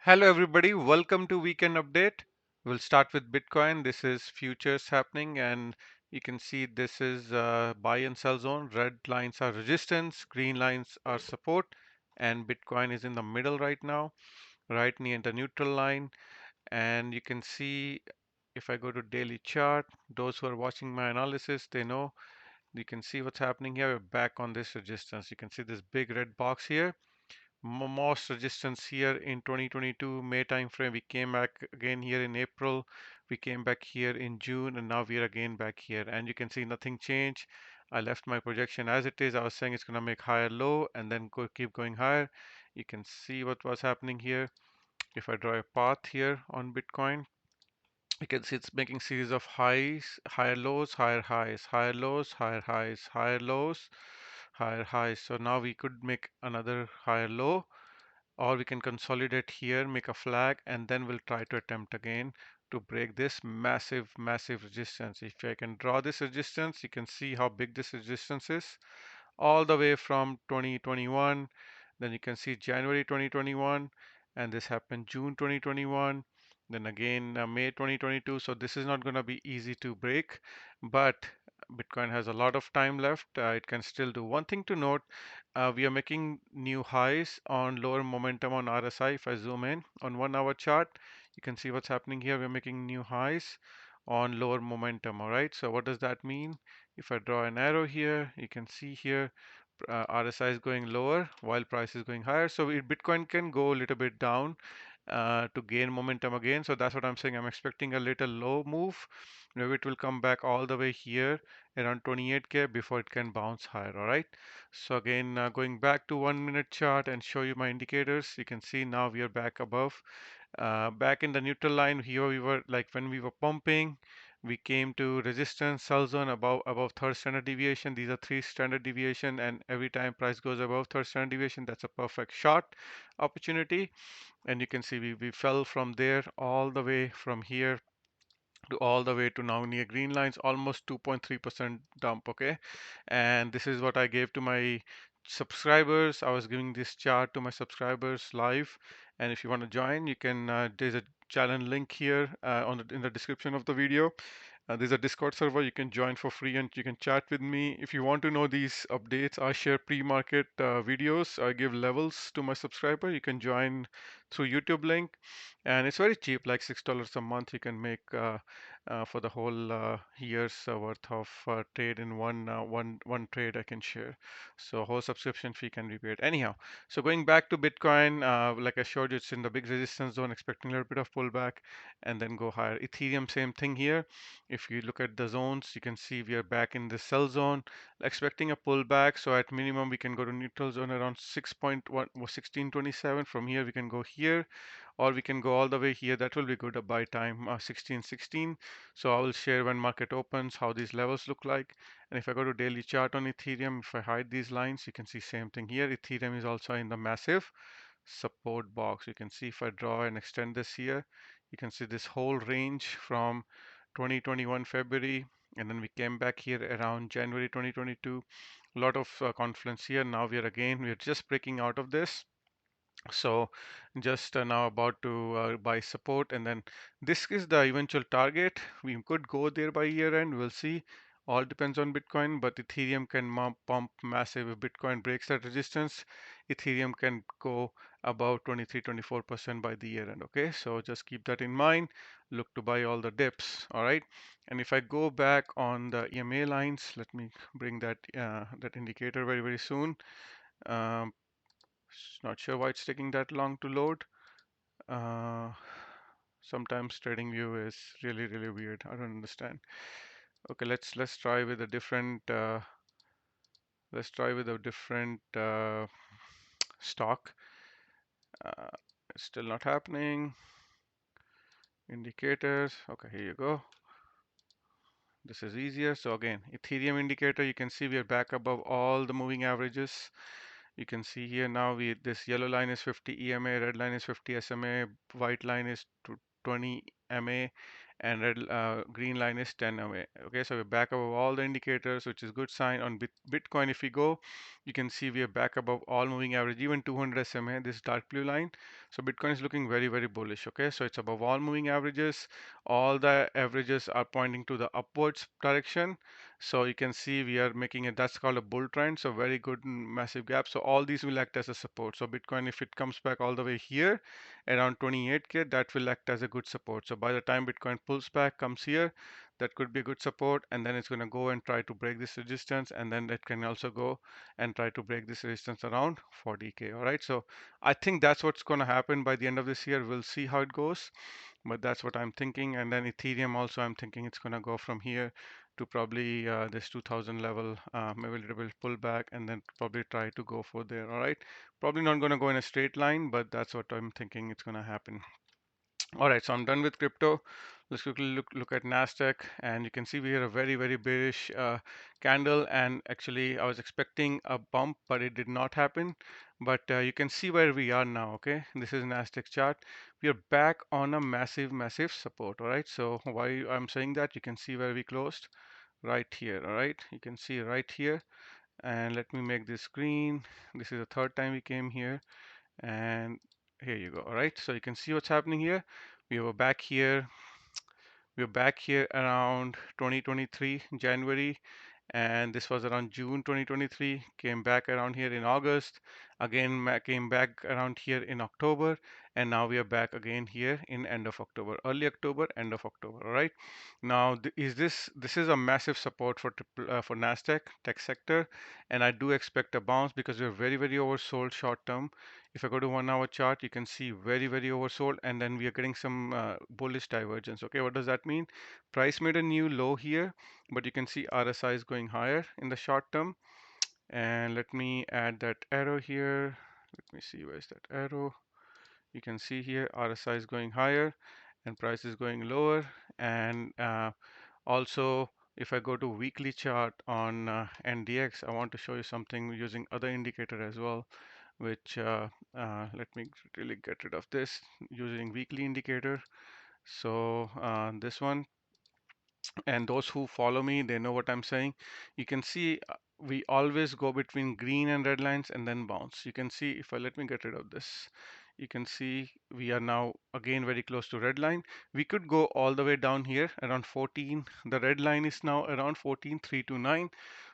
Hello, everybody. Welcome to Weekend Update. We'll start with Bitcoin. This is futures happening, and you can see this is buy and sell zone. Red lines are resistance, green lines are support, and Bitcoin is in the middle right now, right near the neutral line. And you can see if I go to daily chart, those who are watching my analysis, they know you can see what's happening here. We're back on this resistance. You can see this big red box here most resistance here in 2022 May time frame. We came back again here in April. We came back here in June, and now we are again back here. And you can see nothing changed. I left my projection as it is. I was saying it's going to make higher low and then keep going higher. You can see what was happening here. If I draw a path here on Bitcoin, you can see it's making series of highs, higher lows, higher highs, higher lows, higher highs, higher lows, higher highs. So now we could make another higher low, or we can consolidate here, make a flag, and then we'll try to attempt again to break this massive resistance. If I can draw this resistance, you can see how big this resistance is all the way from 2021. Then you can see January 2021, and this happened June 2021, then again May 2022. So this is not going to be easy to break, but Bitcoin has a lot of time left. It can still do. One thing to note, we are making new highs on lower momentum on RSI. If I zoom in on 1 hour chart, you can see what's happening here. We're making new highs on lower momentum. All right. So what does that mean? If I draw an arrow here, you can see here RSI is going lower while price is going higher. So Bitcoin can go a little bit down to gain momentum again. So that's what I'm saying. I'm expecting a little low move. Maybe it will come back all the way here around 28K before it can bounce higher. All right. So again, going back to 1 minute chart and show you my indicators, you can see now we are back above. Back in the neutral line here, we were like when we were pumping, we came to resistance sell zone above third standard deviation. These are three standard deviation, and every time price goes above third standard deviation, that's a perfect short opportunity. And you can see we fell from there all the way from here to all the way to now near green lines, almost 2.3% dump. Okay, and this is what I gave to my subscribers. I was giving this chart to my subscribers live, and if you want to join, you can. There's a challenge link here in the description of the video. There's a Discord server you can join for free and you can chat with me. If you want to know these updates, I share pre-market videos. I give levels to my subscriber. You can join through YouTube link, and it's very cheap, like $6 a month. You can make for the whole year's worth of trade in one trade I can share. So whole subscription fee can be paid. Anyhow, so going back to Bitcoin, like I showed you, it's in the big resistance zone, expecting a little bit of pullback, and then go higher. Ethereum, same thing here. If you look at the zones, you can see we are back in the sell zone, expecting a pullback. So at minimum, we can go to neutral zone around 1627. From here, we can go here, or we can go all the way here. That will be good at buy time, 1616. So I will share when market opens how these levels look like. And if I go to daily chart on Ethereum, if I hide these lines, you can see same thing here. Ethereum is also in the massive support box. You can see if I draw and extend this here, you can see this whole range from 2021 February, and then we came back here around January 2022. A lot of confluence here. Now we're just breaking out of this. So just now about to buy support, and then this is the eventual target. We could go there by year end. We'll see. All depends on Bitcoin, but Ethereum can pump massive. If Bitcoin breaks that resistance, Ethereum can go about 23-24% by the year end. Okay, so just keep that in mind. Look to buy all the dips. All right, and if I go back on the EMA lines, let me bring that indicator very soon. Um, Not sure why it's taking that long to load. Uh, Sometimes TradingView is really weird. I don't understand. Okay, let's try with a different stock. Uh, it's still not happening. Indicators. Okay, here you go. This is easier. So again, Ethereum indicator, you can see we are back above all the moving averages. You can see here now this yellow line is 50 EMA, red line is 50 SMA, white line is 20 MA, and green line is 10 MA. Okay, so we're back above all the indicators, which is good sign. On Bitcoin, if we go, you can see we are back above all moving average, even 200 SMA, this dark blue line. So Bitcoin is looking very, very bullish. Okay, so it's above all moving averages. All the averages are pointing to the upwards direction. So you can see we are making it, that's called a bull trend. So very good massive gap. So all these will act as a support. So Bitcoin, if it comes back all the way here around 28K, that will act as a good support. So by the time Bitcoin pulls back, comes here, that could be a good support, and then it's going to go and try to break this resistance, and then it can also go and try to break this resistance around 40K. All right, so I think that's what's going to happen by the end of this year. We'll see how it goes, but that's what I'm thinking. And then Ethereum also, I'm thinking it's going to go from here to probably this 2000 level, maybe a little bit pullback, and then probably try to go for there. All right, probably not going to go in a straight line, but that's what I'm thinking it's going to happen. All right, so I'm done with crypto. Let's quickly look at Nasdaq, and you can see we had a very, very bearish candle. And actually, I was expecting a bump, but it did not happen. But you can see where we are now. Okay, this is Nasdaq chart. We are back on a massive, massive support. All right, so why I'm saying that, you can see where we closed right here. All right, you can see right here. And let me make this green. This is the third time we came here, and here you go. All right, so you can see what's happening here. We were back here. We're back here around 2023 January, and this was around June 2023. Came back around here in August, again came back around here in October, and now we are back again here in end of October, early October, end of October. All right, now this is a massive support for for Nasdaq tech sector, and I do expect a bounce because we're very, very oversold short term. If I go to 1 hour chart, you can see very, very oversold, and then we are getting some bullish divergence. Okay, what does that mean? Price made a new low here, but you can see RSI is going higher in the short term. And let me add that arrow here. Let me see, where's that arrow? You can see here RSI is going higher and price is going lower. And also, if I go to weekly chart on NDX, I want to show you something using other indicator as well, which let me really get rid of this using weekly indicator. So this one, and those who follow me, they know what I'm saying. You can see we always go between green and red lines and then bounce. You can see, if I let me get rid of this, you can see we are now again very close to red line. We could go all the way down here around 14. The red line is now around 14,329.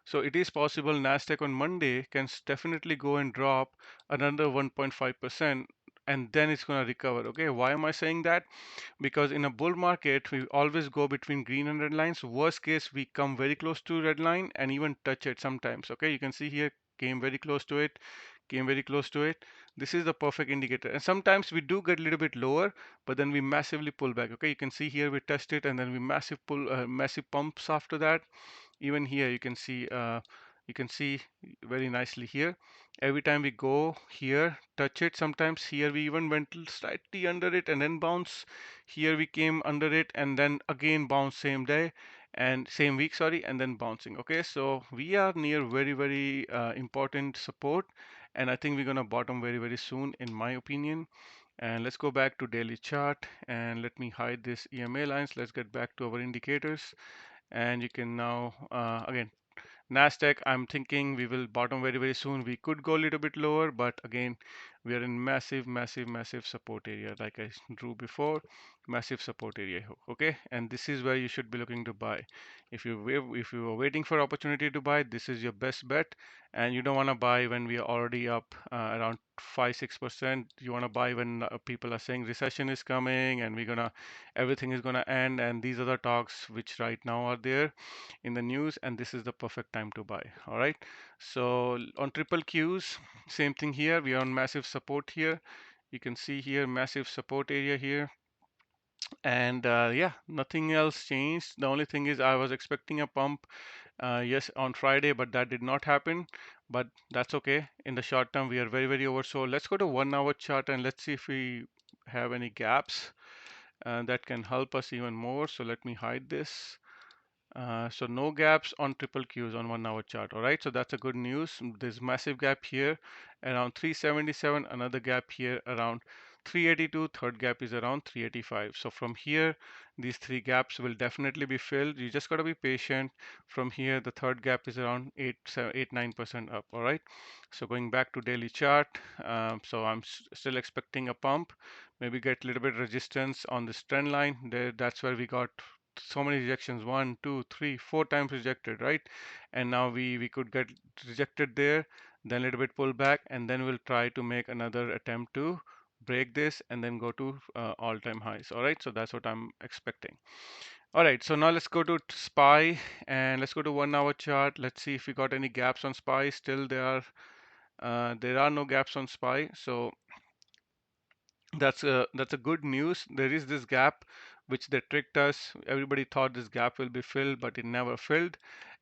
So it is possible Nasdaq on Monday can definitely go and drop another 1.5%, and then it's going to recover. Okay, why am I saying that? Because in a bull market we always go between green and red lines. Worst case, we come very close to red line and even touch it sometimes. Okay, you can see here, came very close to it, came very close to it. This is the perfect indicator, and sometimes we do get a little bit lower, but then we massively pull back. Okay, you can see here we test it and then we massive pumps after that. Even here you can see very nicely here. Every time we go here, touch it, sometimes here we even went slightly under it and then bounce. Here we came under it and then again bounce same day and same week, sorry, and then bouncing. Okay, so we are near very, very important support, and I think we're gonna bottom very, very soon in my opinion. And let's go back to daily chart, and let me hide this EMA lines. Let's get back to our indicators, and you can now again, Nasdaq, I'm thinking we will bottom very, very soon. We could go a little bit lower, but again, we are in massive, massive, massive support area. Like I drew before, massive support area. Okay, and this is where you should be looking to buy. If you are waiting for opportunity to buy, this is your best bet. And you don't want to buy when we are already up around 5-6%. You want to buy when people are saying recession is coming and everything is gonna end. And these are the talks which right now are there in the news, and this is the perfect time to buy. All right, so on triple Qs, same thing here. We are on massive support here. You can see here massive support area here, and yeah, nothing else changed. The only thing is I was expecting a pump, yes, on Friday, but that did not happen. But that's okay. In the short term, we are very, very oversold. Let's go to 1 hour chart and let's see if we have any gaps that can help us even more. So let me hide this. So no gaps on triple Qs on 1 hour chart. All right, so that's a good news. There's massive gap here around 377, another gap here around 382, third gap is around 385. So from here, these three gaps will definitely be filled. You just got to be patient. From here, the third gap is around 9% up. All right. So going back to daily chart, so I'm still expecting a pump, maybe get a little bit resistance on this trend line. There, that's where we got so many rejections, one, two, three, four times rejected, right? And now we could get rejected there, then a little bit pull back, and then we'll try to make another attempt to break this and then go to all-time highs. All right, so that's what I'm expecting. All right, so now let's go to SPY and let's go to 1 hour chart. Let's see if we got any gaps on SPY. Still there are no gaps on SPY, so that's a good news. There is this gap which they tricked us. Everybody thought this gap will be filled, but it never filled.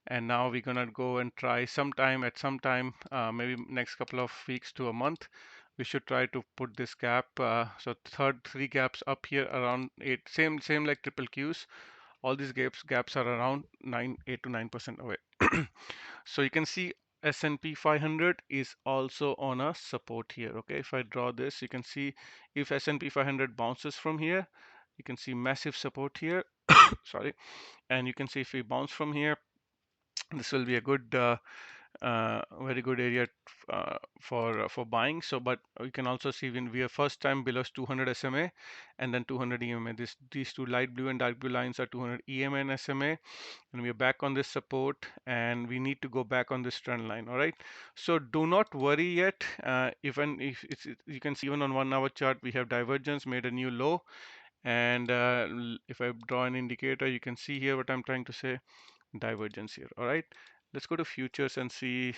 And now we're gonna go and try sometime at some time, maybe next couple of weeks to a month. We should try to put this gap. So third three gaps up here around eight, same like triple Qs. All these gaps are around 8 to 9% away. So you can see S&P 500 is also on a support here. Okay, if I draw this, you can see if S&P 500 bounces from here, you can see massive support here. Sorry, and you can see if we bounce from here, this will be a good very good area for buying. So but you can also see when we are first time below 200 SMA and then 200 EMA. These two light blue and dark blue lines are 200 EMA and SMA, and we are back on this support, and we need to go back on this trend line. All right, so do not worry yet. Even if you can see even on 1 hour chart we have divergence, made a new low. And if I draw an indicator, you can see here what I'm trying to say, divergence here. All right, let's go to futures and see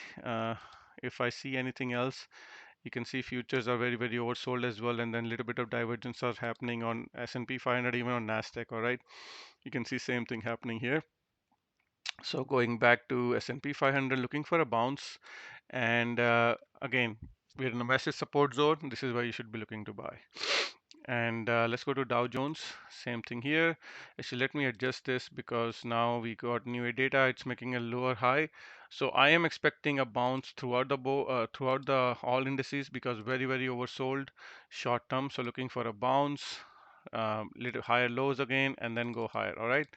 if I see anything else. You can see futures are very oversold as well, and then a little bit of divergence are happening on S&P 500, even on Nasdaq. All right, you can see same thing happening here. So going back to S&P 500, looking for a bounce, and again we're in a massive support zone. This is where you should be looking to buy. And let's go to Dow Jones. Same thing here. Actually, let me adjust this because now we got new data. It's making a lower high. So I am expecting a bounce throughout throughout the all indices because very oversold short term. So looking for a bounce, little higher lows again, and then go higher. All right.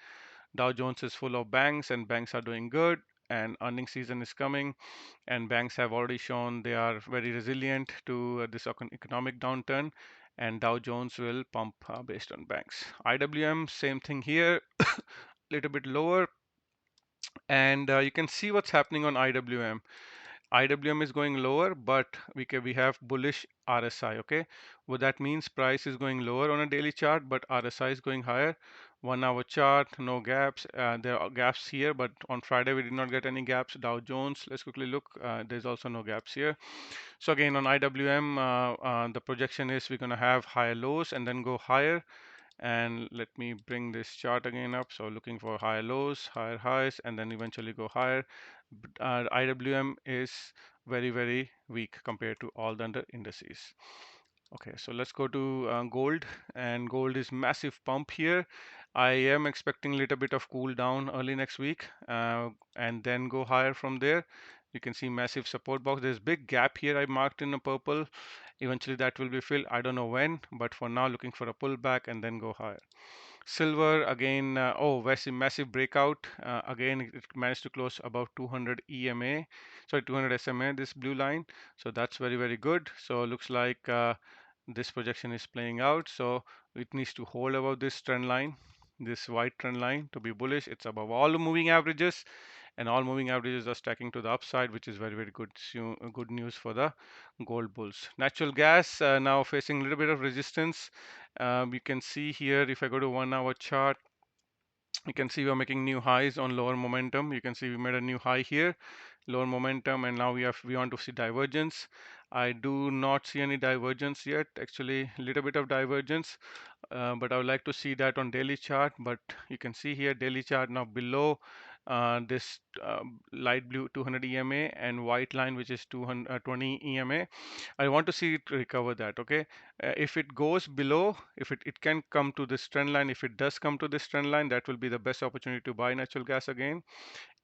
Dow Jones is full of banks, and banks are doing good, and earning season is coming, and banks have already shown they are very resilient to this economic downturn, and Dow Jones will pump based on banks. IWM, same thing here, little bit lower, and you can see what's happening on IWM. IWM is going lower, but we have bullish RSI. Okay, what that means, price is going lower on a daily chart, but RSI is going higher. 1 hour chart, no gaps. There are gaps here, but on Friday we did not get any gaps. Dow Jones, let's quickly look. There's also no gaps here. So again on IWM, the projection is we're going to have higher lows and then go higher. And let me bring this chart again up. So looking for higher lows, higher highs, and then eventually go higher. IWM is very weak compared to all the other indices. Okay, so let's go to gold, and gold is massive pump here. I am expecting a little bit of cool down early next week, and then go higher from there. You can see massive support box. There's big gap here I marked in a purple. Eventually that will be filled. I don't know when, but for now looking for a pullback and then go higher. Silver again, massive breakout. Again, it managed to close above 200 EMA, sorry, 200 SMA, this blue line. So that's very good. So it looks like this projection is playing out. So it needs to hold above this trend line, this white trend line, to be bullish. It's above all the moving averages, and all moving averages are stacking to the upside, which is very good. Good news for the gold bulls. Natural gas now facing a little bit of resistance. You can see here, if I go to 1 hour chart, you can see we're making new highs on lower momentum. You can see we made a new high here, lower momentum, and now we want to see divergence. I do not see any divergence yet. Actually, a little bit of divergence, but I would like to see that on daily chart. But you can see here daily chart now below this light blue 200 EMA and white line, which is 220 EMA. I want to see it recover that. Okay, if it goes below, if it can come to this trend line, if it does come to this trend line, that will be the best opportunity to buy natural gas again.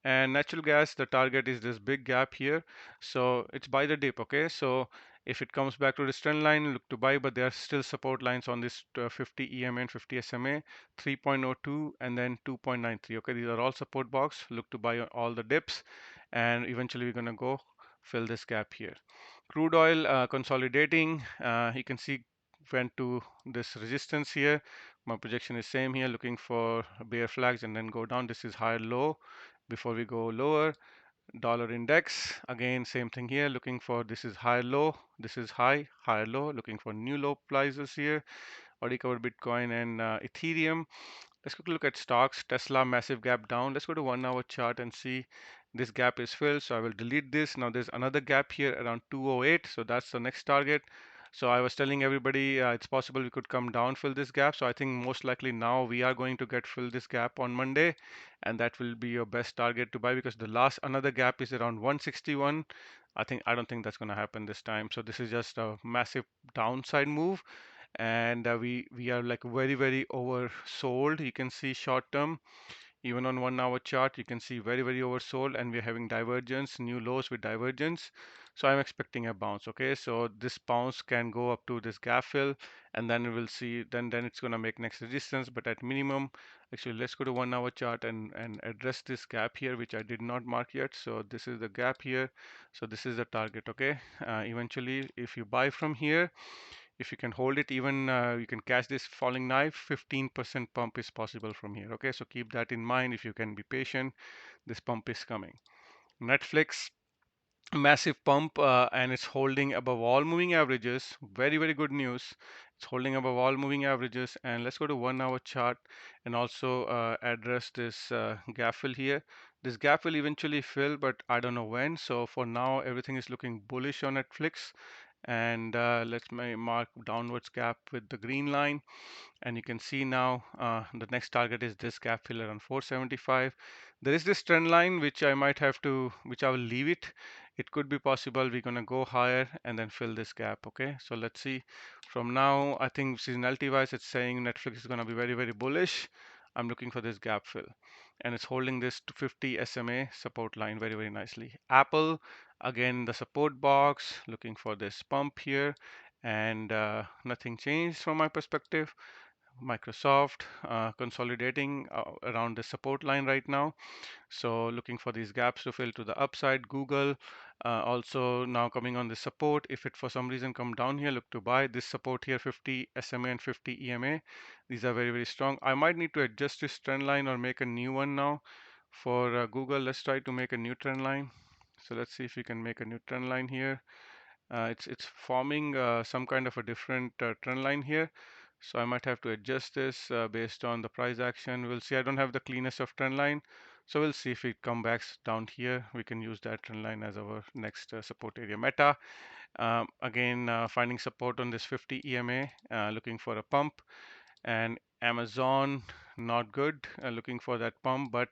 And natural gas, the target is this big gap here, so it's buy the dip. Okay, so If it comes back to this trend line, look to buy, but there are still support lines on this 50 EMA and 50 SMA, 3.02 and then 2.93. Okay, these are all support blocks. Look to buy on all the dips, and eventually we're gonna go fill this gap here. Crude oil consolidating. You can see went to this resistance here. My projection is same here, looking for bear flags and then go down. This is higher low before we go lower. Dollar index, again same thing here, looking for this is high low, this is high, higher low, looking for new low prices here. Already covered Bitcoin and Ethereum. Let's quickly look at stocks. Tesla, massive gap down. Let's go to 1 hour chart and see this gap is filled. So I will delete this. Now there's another gap here around 208. So that's the next target. So I was telling everybody it's possible we could come down, fill this gap. So I think most likely now we are going to get fill this gap on Monday, and that will be your best target to buy, because the last another gap is around 161. I don't think that's going to happen this time. So this is just a massive downside move, and we are like very oversold. You can see short term, even on 1 hour chart, you can see very oversold, and we're having divergence, new lows with divergence. So I'm expecting a bounce. Okay, so this bounce can go up to this gap fill, and then we'll see, then it's going to make next resistance. But at minimum, actually let's go to 1 hour chart and address this gap here, which I did not mark yet. So this is the gap here, so this is the target. Okay, eventually if you buy from here, if you can hold it, even you can catch this falling knife. 15% pump is possible from here. Okay, so keep that in mind. If you can be patient, this pump is coming. Netflix, massive pump, and it's holding above all moving averages. Very good news. It's holding above all moving averages. And let's go to 1 hour chart and also address this gap fill here. This gap will eventually fill, but I don't know when. So for now, everything is looking bullish on Netflix. And let's mark downwards gap with the green line, and you can see now the next target is this gap fill around 475. There is this trend line which I might have to, which I will leave it. It could be possible we're going to go higher and then fill this gap. Okay, so let's see. From now, I think seasonality wise, it's saying Netflix is going to be very bullish. I'm looking for this gap fill, and it's holding this to 50 SMA support line very nicely. Apple, again the support box, looking for this pump here, and nothing changed from my perspective. Microsoft consolidating around the support line right now. So looking for these gaps to fill to the upside. Google also now coming on the support. If it for some reason come down here, look to buy this support here, 50 SMA and 50 EMA. These are very strong. I might need to adjust this trend line or make a new one now. For Google, let's try to make a new trend line. So let's see if we can make a new trend line here. It's forming some kind of a different trend line here. So I might have to adjust this based on the price action. We'll see. I don't have the cleanest of trend line. So we'll see if it comes back down here. We can use that trend line as our next support area. Meta, again, finding support on this 50 EMA, looking for a pump. And Amazon, not good, looking for that pump, but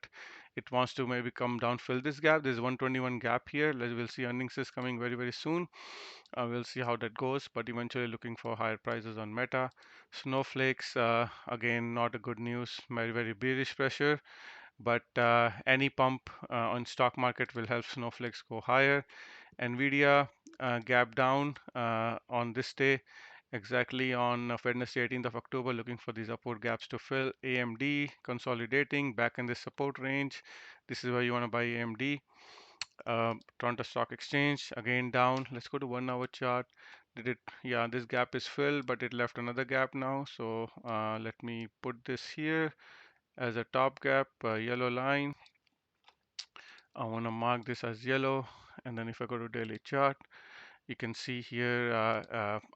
it wants to maybe come down, fill this gap. There's 121 gap here. We'll see earnings is coming very soon. We'll see how that goes, but eventually looking for higher prices on Meta. Snowflakes, again, not a good news, very bearish pressure, but any pump on stock market will help Snowflakes go higher. NVDA gap down on this day, exactly on Wednesday, 18th of October, looking for these upward gaps to fill. AMD consolidating back in the support range. This is where you want to buy AMD. Toronto Stock Exchange again down. Let's go to 1 hour chart. Did it? Yeah, this gap is filled, but it left another gap now. So let me put this here as a top gap, yellow line. I want to mark this as yellow, and then if I go to daily chart, you can see here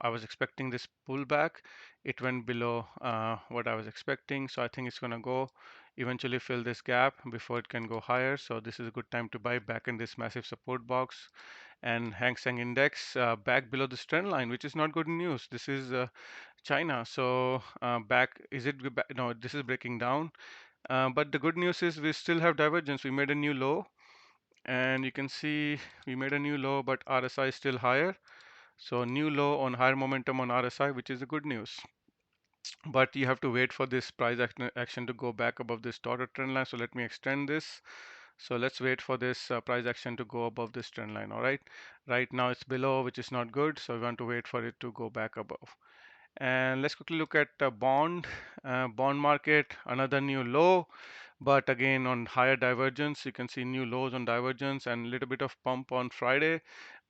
I was expecting this pullback. It went below what I was expecting, so I think it's going to go eventually fill this gap before it can go higher. So this is a good time to buy back in this massive support box. And Hang Seng Index back below this trend line, which is not good news. This is China, so back, is it no, this is breaking down, but the good news is we still have divergence. We made a new low, and you can see we made a new low, but RSI is still higher. So new low on higher momentum on RSI, which is the good news. But you have to wait for this price action to go back above this dotted trend line. So let me extend this. So let's wait for this price action to go above this trend line. All right. Right now it's below, which is not good. So we want to wait for it to go back above. And let's quickly look at bond market, another new low, but again on higher divergence. You can see new lows on divergence and a little bit of pump on Friday,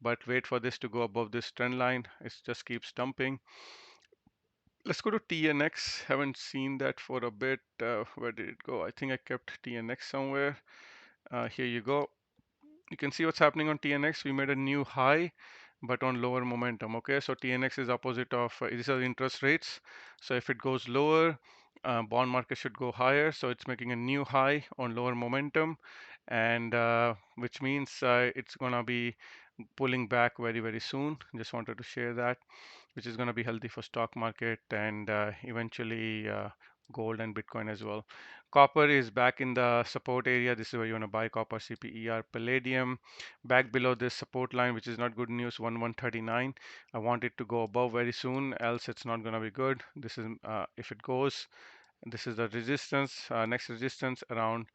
but wait for this to go above this trend line. It just keeps dumping. Let's go to TNX. Haven't seen that for a bit. Where did it go? I think I kept TNX somewhere. Here you go. You can see what's happening on TNX. We made a new high, but on lower momentum. Okay, so TNX is opposite of these are interest rates. So if it goes lower, bond market should go higher. So it's making a new high on lower momentum, and which means it's gonna be pulling back very, very soon. Just wanted to share that, which is going to be healthy for stock market and eventually gold and Bitcoin as well. Copper is back in the support area. This is where you want to buy copper, CPER, palladium. Back below this support line, which is not good news, 1139. I want it to go above very soon, else it's not going to be good. This is if it goes, this is the resistance, next resistance around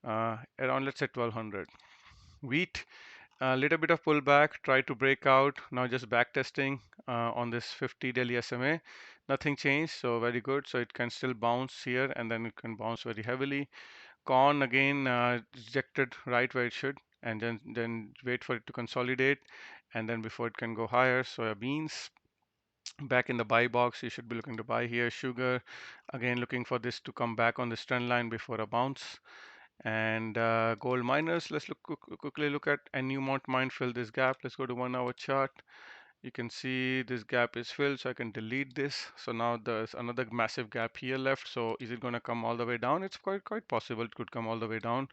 let's say 1200. Wheat, a little bit of pullback, try to break out. Now just back testing on this 50 daily SMA. Nothing changed, so very good. So it can still bounce here and then it can bounce very heavily. Corn again rejected right where it should, and then wait for it to consolidate, and then before it can go higher. Soybeans back in the buy box. You should be looking to buy here. Sugar again looking for this to come back on this trend line before a bounce. And gold miners, let's quickly look at a Newmont mine fill this gap. Let's go to 1 hour chart. You can see this gap is filled, so I can delete this. So now there's another massive gap here left. So is it going to come all the way down? It's quite possible it could come all the way down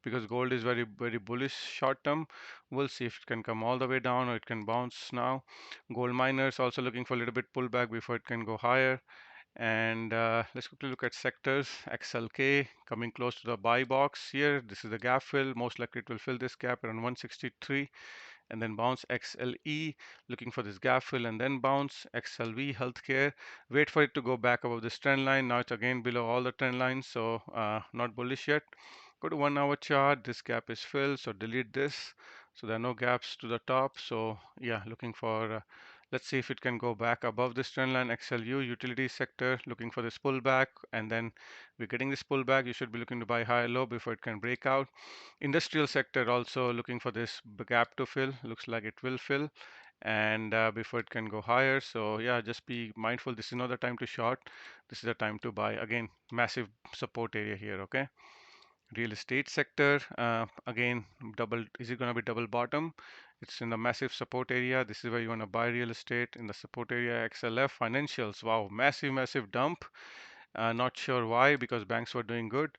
because gold is very, very bullish short term. We'll see if it can come all the way down or it can bounce now. Gold miners also looking for a little bit pullback before it can go higher. And let's quickly look at sectors. XLK coming close to the buy box here. This is the gap fill. Most likely it will fill this gap around 163 and then bounce. XLE looking for this gap fill and then bounce. XLV healthcare, wait for it to go back above this trend line. Now it's again below all the trend lines, so not bullish yet. Go to 1 hour chart. This gap is filled, so delete this. So there are no gaps to the top. So yeah, looking for let's see if it can go back above this trend line. XLU utility sector looking for this pullback, and then we're getting this pullback. You should be looking to buy high low before it can break out. Industrial sector also looking for this gap to fill. Looks like it will fill, and before it can go higher. So yeah, just be mindful. This is not the time to short. This is the time to buy. Again, massive support area here. Okay. Real estate sector, again, double, is it going to be double bottom? It's in the massive support area. This is where you want to buy real estate in the support area. XLF financials, wow, massive dump. Not sure why, because banks were doing good.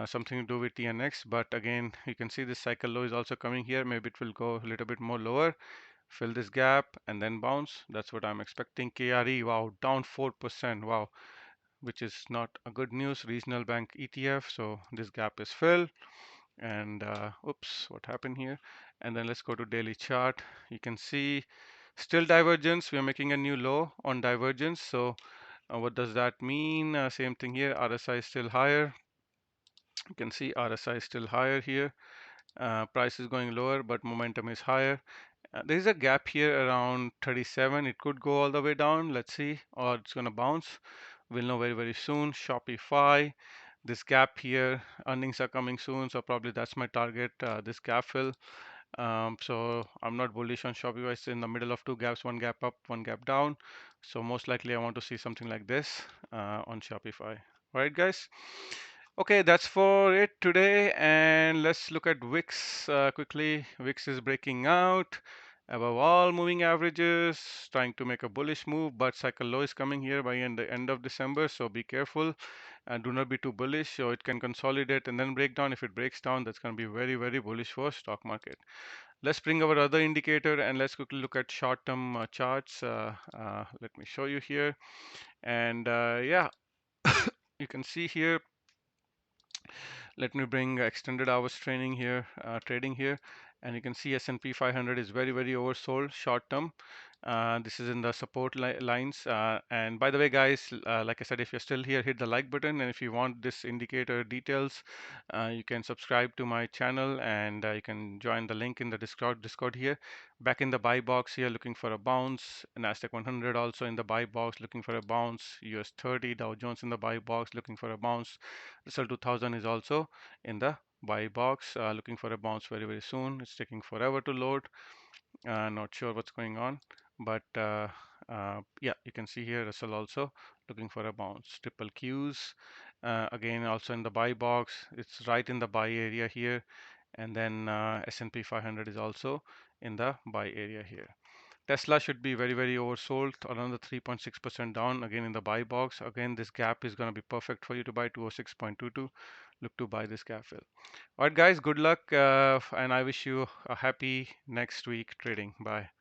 Something to do with TNX, but again, you can see this cycle low is also coming here. Maybe it will go a little bit more lower, fill this gap, and then bounce. That's what I'm expecting. KRE, wow, down 4%. Wow, which is not a good news. Regional bank ETF, so this gap is filled. And oops, what happened here? And then let's go to daily chart. You can see still divergence. We are making a new low on divergence. So what does that mean? Same thing here. RSI is still higher. You can see RSI is still higher here. Price is going lower, but momentum is higher. There is a gap here around 37. It could go all the way down. Let's see, or it's going to bounce. We'll know very, very soon. Shopify, this gap here, earnings are coming soon, so probably that's my target, this gap fill. So I'm not bullish on Shopify. It's in the middle of two gaps, one gap up, one gap down. So most likely I want to see something like this on Shopify. All right, guys. Okay, that's for it today. And let's look at VIX quickly. VIX is breaking out above all moving averages, trying to make a bullish move, but cycle low is coming here by the end of December. So be careful and do not be too bullish. So it can consolidate and then break down. If it breaks down, that's going to be very, very bullish for stock market. Let's bring our other indicator and let's quickly look at short-term charts. Let me show you here. And yeah, you can see here. Let me bring extended hours trading here. and you can see S&P 500 is very oversold short term. This is in the support lines. And by the way, guys, like I said, if you're still here, hit the like button. And if you want this indicator details, you can subscribe to my channel, and you can join the link in the Discord here. Back in the buy box here, looking for a bounce. Nasdaq 100 also in the buy box, looking for a bounce. US 30, Dow Jones in the buy box, looking for a bounce. Russell 2000 is also in the buy box, looking for a bounce very soon. It's taking forever to load. Not sure what's going on, but yeah, you can see here Russell also looking for a bounce. Triple Qs again also in the buy box. It's right in the buy area here, and then S&P 500 is also in the buy area here. Tesla should be very oversold, around the 3.6% down, again in the buy box. Again, this gap is going to be perfect for you to buy 206.22. Look to buy this gap fill. All right, guys, good luck, and I wish you a happy next week trading. Bye.